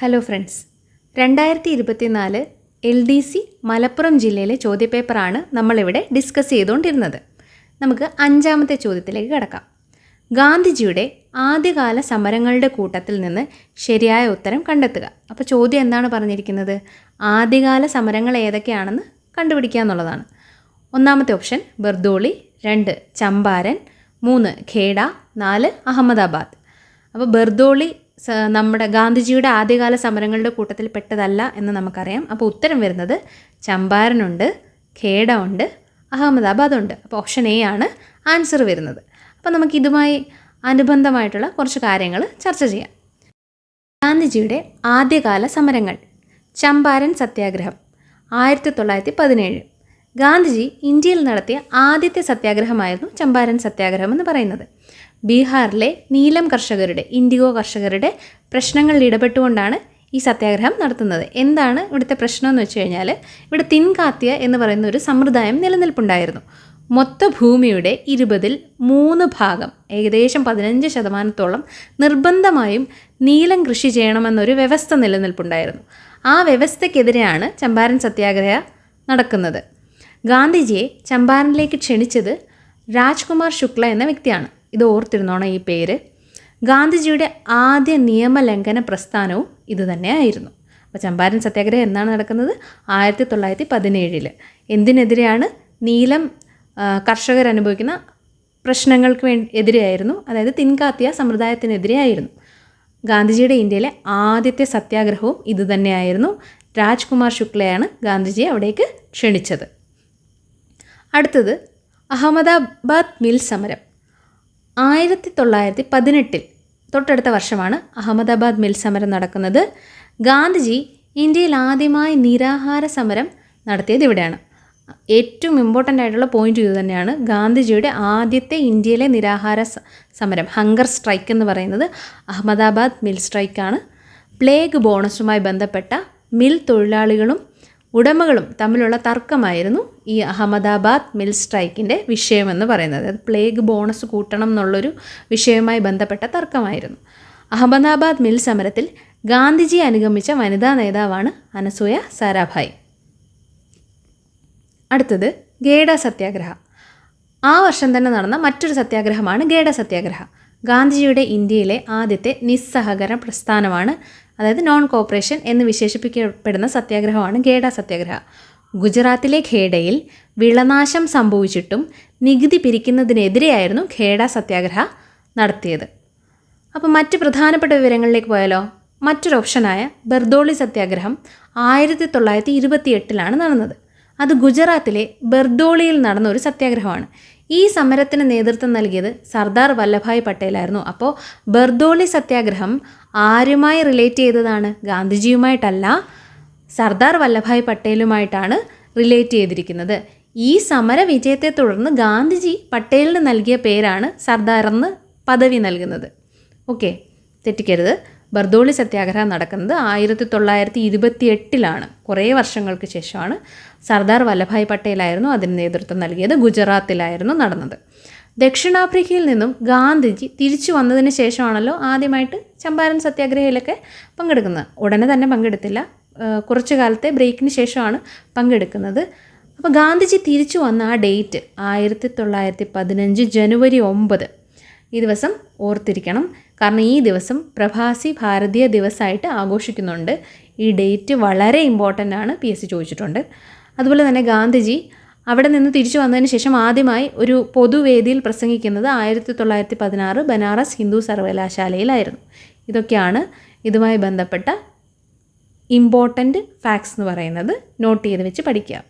Hello friends, 2024 LDC Malappuram ജില്ലയിലെ ചോദ്യപേപ്പറാണ് നമ്മളിവിടെ discuss ചെയ്തുകൊണ്ടിരുന്നത്. നമുക്ക് 5ാമത്തെ ചോദ്യത്തിലേക്ക് കടക്കാം. ഗാന്ധിജിയുടെ ആദ്യകാല സമരങ്ങളുടെ കൂട്ടത്തിൽ നിന്ന് ശരിയായ ഉത്തരം കണ്ടെത്തുക. അപ്പോൾ ചോദ്യം എന്താണ് പറഞ്ഞിരിക്കുന്നത്? ആദ്യകാല സമരങ്ങൾ ഏതൊക്കെയാണെന്ന് കണ്ടുപിടിക്കുക എന്നുള്ളതാണ്. 1ാമത്തെ ഓപ്ഷൻ ബർദോളി, 2 ചമ്പാരൻ, 3 ഖേഡ, 4 അഹമ്മദാബാദ്. അപ്പോൾ ബർദോളി നമ്മുടെ ഗാന്ധിജിയുടെ ആദ്യകാല സമരങ്ങളുടെ കൂട്ടത്തിൽ പെട്ടതല്ല എന്ന് നമുക്കറിയാം. അപ്പോൾ ഉത്തരം വരുന്നത് ചമ്പാരനുണ്ട്, ഖേഡ ഉണ്ട്, അഹമ്മദാബാദ് ഉണ്ട്. അപ്പോൾ ഓപ്ഷൻ എ ആണ് ആൻസർ വരുന്നത്. അപ്പോൾ നമുക്ക് ഇതുമായി അനുബന്ധമായിട്ടുള്ള കുറച്ച് കാര്യങ്ങൾ ചർച്ച ചെയ്യാം. ഗാന്ധിജിയുടെ ആദ്യകാല സമരങ്ങൾ. ചമ്പാരൻ സത്യാഗ്രഹം 1917. ഗാന്ധിജി ഇന്ത്യയിൽ നടത്തിയ ആദ്യത്തെ സത്യാഗ്രഹമായിരുന്നു ചമ്പാരൻ സത്യാഗ്രഹം എന്ന് പറയുന്നത്. ബീഹാറിലെ നീലം കർഷകരുടെ, ഇൻഡിഗോ കർഷകരുടെ പ്രശ്നങ്ങളിൽ ഇടപെട്ടുകൊണ്ടാണ് ഈ സത്യാഗ്രഹം നടത്തുന്നത്. എന്താണ് ഇവിടുത്തെ പ്രശ്നം എന്ന് വെച്ച് കഴിഞ്ഞാൽ, ഇവിടെ തിൻകാത്തിയ എന്ന് പറയുന്ന ഒരു സമ്പ്രദായം നിലനിൽപ്പുണ്ടായിരുന്നു. മൊത്ത ഭൂമിയുടെ 20ൽ 3 ഭാഗം, ഏകദേശം 15% നിർബന്ധമായും നീലം കൃഷി ചെയ്യണമെന്നൊരു വ്യവസ്ഥ നിലനിൽപ്പുണ്ടായിരുന്നു. ആ വ്യവസ്ഥയ്ക്കെതിരെയാണ് ചമ്പാരൻ സത്യാഗ്രഹം നടക്കുന്നത്. ഗാന്ധിജിയെ ചമ്പാരനിലേക്ക് ക്ഷണിച്ചത് രാജ്കുമാർ ശുക്ല എന്ന വ്യക്തിയാണ്. ഇത് ഓർത്തിരുന്നോണം ഈ പേര്. ഗാന്ധിജിയുടെ ആദ്യ നിയമലംഘന പ്രസ്ഥാനവും ഇതുതന്നെയായിരുന്നു. അപ്പോൾ ചമ്പാരൻ സത്യാഗ്രഹം എന്നാണ് നടക്കുന്നത്? 1917. എന്തിനെതിരെയാണ്? നീലം കർഷകരനുഭവിക്കുന്ന പ്രശ്നങ്ങൾക്ക് എതിരെയായിരുന്നു. അതായത് തിൻകാത്തിയ സമ്പ്രദായത്തിനെതിരെയായിരുന്നു. ഗാന്ധിജിയുടെ ഇന്ത്യയിലെ ആദ്യത്തെ സത്യാഗ്രഹവും ഇതുതന്നെയായിരുന്നു. രാജ്കുമാർ ശുക്ലയാണ് ഗാന്ധിജിയെ അവിടേക്ക് ക്ഷണിച്ചത്. അടുത്തത് അഹമ്മദാബാദ് മിൽ സമരം. 1918 തൊട്ടടുത്ത വർഷമാണ് അഹമ്മദാബാദ് മിൽ സമരം നടക്കുന്നത്. ഗാന്ധിജി ഇന്ത്യയിൽ ആദ്യമായി നിരാഹാര സമരം നടത്തിയത് ഇവിടെയാണ്. ഏറ്റവും ഇമ്പോർട്ടൻ്റ് ആയിട്ടുള്ള പോയിന്റ് ഇത് തന്നെയാണ്. ഗാന്ധിജിയുടെ ആദ്യത്തെ ഇന്ത്യയിലെ നിരാഹാര സമരം, ഹങ്കർ സ്ട്രൈക്ക് എന്ന് പറയുന്നത് അഹമ്മദാബാദ് മിൽ സ്ട്രൈക്കാണ്. പ്ലേഗ് ബോണസുമായി ബന്ധപ്പെട്ട മിൽ തൊഴിലാളികളും ഉടമകളും തമ്മിലുള്ള തർക്കമായിരുന്നു ഈ അഹമ്മദാബാദ് മിൽ സ്ട്രൈക്കിൻ്റെ വിഷയമെന്ന് പറയുന്നത്. അത് പ്ലേഗ് ബോണസ് കൂട്ടണം എന്നുള്ളൊരു വിഷയവുമായി ബന്ധപ്പെട്ട തർക്കമായിരുന്നു. അഹമ്മദാബാദ് മിൽ സമരത്തിൽ ഗാന്ധിജിയെ അനുഗമിച്ച വനിതാ നേതാവാണ് അനസൂയ സാരാഭായ്. അടുത്തത് ഗേഡ സത്യാഗ്രഹ. ആ വർഷം തന്നെ നടന്ന മറ്റൊരു സത്യാഗ്രഹമാണ് ഗേഡ സത്യാഗ്രഹ. ഗാന്ധിജിയുടെ ഇന്ത്യയിലെ ആദ്യത്തെ നിസ്സഹകരണ പ്രസ്ഥാനമാണ്, അതായത് നോൺ കോപ്പറേഷൻ എന്ന് വിശേഷിപ്പിക്കപ്പെടുന്ന സത്യാഗ്രഹമാണ് ഗേഡ സത്യാഗ്രഹ. ഗുജറാത്തിലെ ഖേഡയിൽ വിളനാശം സംഭവിച്ചിട്ടും നികുതി പിരിക്കുന്നതിനെതിരെയായിരുന്നു ഖേഡ സത്യാഗ്രഹ നടത്തിയത്. അപ്പോൾ മറ്റ് പ്രധാനപ്പെട്ട വിവരങ്ങളിലേക്ക് പോയാലോ? മറ്റൊരു ഓപ്ഷനായ ബർദോളി സത്യാഗ്രഹം 1928 നടന്നത്. അത് ഗുജറാത്തിലെ ബർദോളിയിൽ നടന്ന ഒരു സത്യാഗ്രഹമാണ്. ഈ സമരത്തിന് നേതൃത്വം നൽകിയത് സർദാർ വല്ലഭായ് പട്ടേലായിരുന്നു. അപ്പോൾ ബർദോളി സത്യാഗ്രഹം ആരുമായി റിലേറ്റ് ചെയ്തതാണ്? ഗാന്ധിജിയുമായിട്ടല്ല, സർദാർ വല്ലഭായ് പട്ടേലുമായിട്ടാണ് റിലേറ്റ് ചെയ്തിരിക്കുന്നത്. ഈ സമര വിജയത്തെ തുടർന്ന് ഗാന്ധിജി പട്ടേലിന് നൽകിയ പേരാണ് സർദാർ എന്ന് പദവി നൽകുന്നത്. ഓക്കെ, തെറ്റിക്കരുത്. ബർദോളി സത്യാഗ്രഹം നടക്കുന്നത് 1928. കുറേ വർഷങ്ങൾക്ക് ശേഷമാണ്. സർദാർ വല്ലഭായ് പട്ടേലായിരുന്നു അതിന് നേതൃത്വം നൽകിയത്. ഗുജറാത്തിലായിരുന്നു നടന്നത്. ദക്ഷിണാഫ്രിക്കയിൽ നിന്നും ഗാന്ധിജി തിരിച്ചു വന്നതിന് ശേഷമാണല്ലോ ആദ്യമായിട്ട് ചമ്പാരൻ സത്യാഗ്രഹയിലൊക്കെ പങ്കെടുക്കുന്നത്. ഉടനെ തന്നെ പങ്കെടുത്തില്ല, കുറച്ചു കാലത്തെ ബ്രേക്കിന് ശേഷമാണ് പങ്കെടുക്കുന്നത്. അപ്പോൾ ഗാന്ധിജി തിരിച്ചു വന്ന ആ ഡേറ്റ് 1915 ജനുവരി 9. ഈ ദിവസം ഓർത്തിരിക്കണം, കാരണം ഈ ദിവസം പ്രവാസി ഭാരതീയ ദിവസമായിട്ട് ആഘോഷിക്കുന്നുണ്ട്. ഈ ഡേറ്റ് വളരെ ഇമ്പോർട്ടൻ്റ് ആണ്, PSC ചോദിച്ചിട്ടുണ്ട്. അതുപോലെ തന്നെ ഗാന്ധിജി അവിടെ നിന്ന് തിരിച്ചു വന്നതിന് ശേഷം ആദ്യമായി ഒരു പൊതുവേദിയിൽ പ്രസംഗിക്കുന്നത് 1916 ബനാറസ് ഹിന്ദു സർവകലാശാലയിലായിരുന്നു. ഇതൊക്കെയാണ് ഇതുമായി ബന്ധപ്പെട്ട ഇമ്പോർട്ടൻ്റ് ഫാക്ട്സ് എന്ന് പറയുന്നത്. നോട്ട് ചെയ്ത് വെച്ച് പഠിക്കുക.